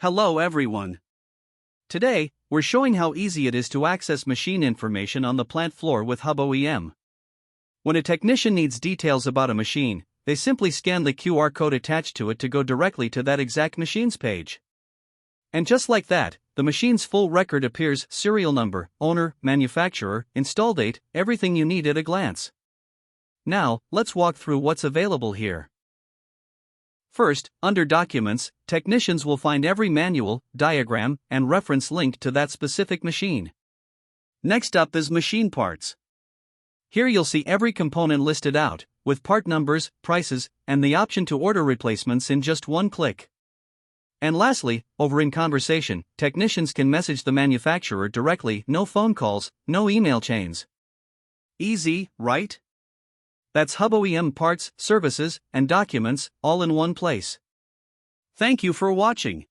Hello everyone. Today, we're showing how easy it is to access machine information on the plant floor with HubOEM. When a technician needs details about a machine, they simply scan the QR code attached to it to go directly to that exact machine's page. And just like that, the machine's full record appears: serial number, owner, manufacturer, install date, everything you need at a glance. Now, let's walk through what's available here. First, under Documents, technicians will find every manual, diagram, and reference linked to that specific machine. Next up is Machine Parts. Here you'll see every component listed out, with part numbers, prices, and the option to order replacements in just one click. And lastly, over in Conversation, technicians can message the manufacturer directly, no phone calls, no email chains. Easy, right? That's HubOEM parts, services, and documents, all in one place. Thank you for watching.